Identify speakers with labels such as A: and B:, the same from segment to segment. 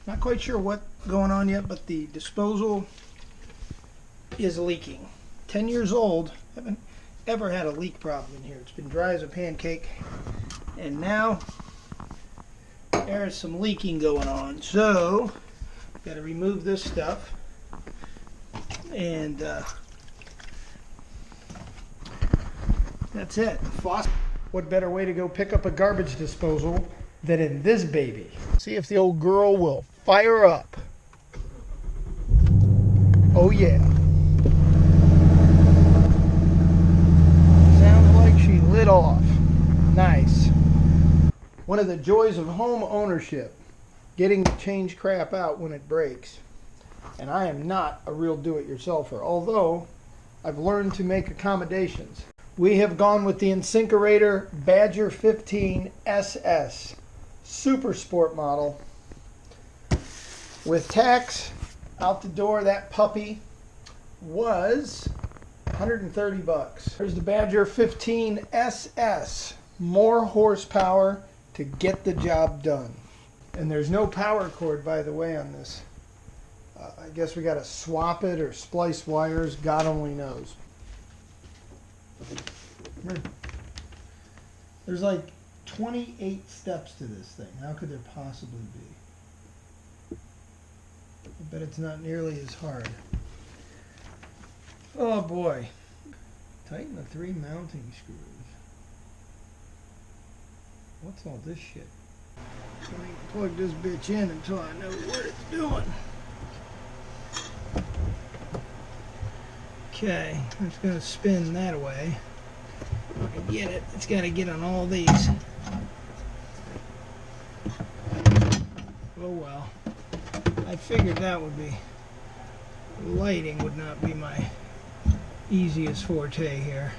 A: Not quite sure what's going on yet, but the disposal is leaking. 10 years old. Haven't ever had a leak problem in here. It's been dry as a pancake. And now there's some leaking going on. So, got to remove this stuff. And that's it. Faucet. What better way to go pick up a garbage disposal than in this baby? See if the old girl will fire up. Oh yeah. Sounds like she lit off. Nice. One of the joys of home ownership, getting to change crap out when it breaks. And I am not a real do-it-yourselfer, although I've learned to make accommodations. We have gone with the Insinkerator Badger 15 SS Super Sport model. With tax out the door, that puppy was 130 bucks. There's the Badger 15 SS. More horsepower to get the job done. And there's no power cord, by the way, on this. I guess we got to swap it or splice wires. God only knows. There's like 28 steps to this thing. How could there possibly be? I bet it's not nearly as hard. Oh boy. Tighten the 3 mounting screws. What's all this shit? I ain't plug this bitch in until I know what it's doing. Okay, I'm just going to spin that away. If I can get it, it's got to get on all these. Oh well. I figured that would be, lighting would not be my easiest forte here.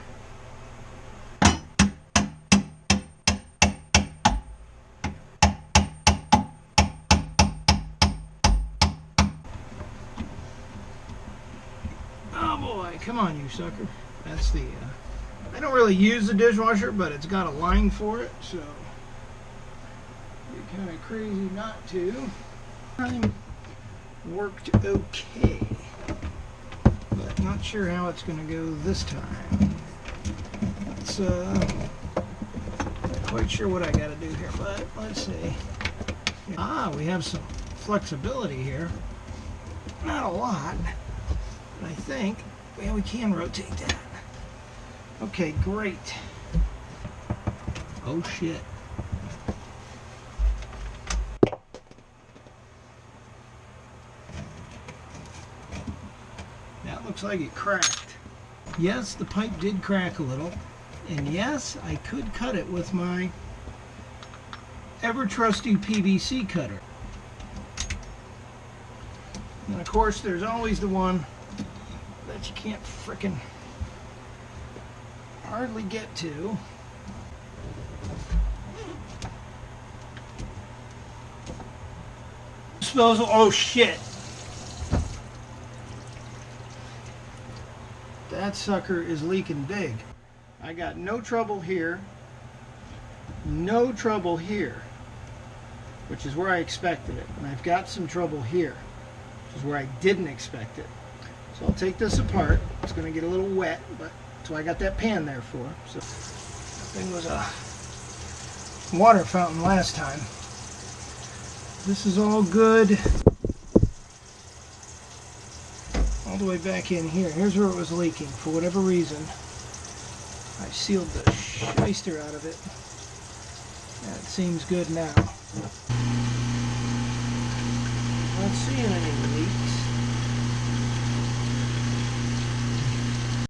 A: Oh boy, come on you sucker. That's the, I don't really use the dishwasher, but it's got a line for it, so you're kind of crazy not to. Time worked okay, but not sure how it's going to go this time. It's not quite sure what I got to do here, but let's see. We have some flexibility here. Not a lot, but I think, yeah, we can rotate that. Okay, great. Oh shit. That looks like it cracked. Yes, the pipe did crack a little. And yes, I could cut it with my ever trusty PVC cutter. And of course, there's always the one that you can't frickin' hardly get to. Disposal. Oh shit. That sucker is leaking big. I got no trouble here. No trouble here, which is where I expected it. And I've got some trouble here, which is where I didn't expect it. So I'll take this apart. It's going to get a little wet, but that's why I got that pan there for. So that thing was a water fountain last time. This is all good. All the way back in here. Here's where it was leaking. For whatever reason, I sealed the shyster out of it. That seems good now. Not seeing any leak.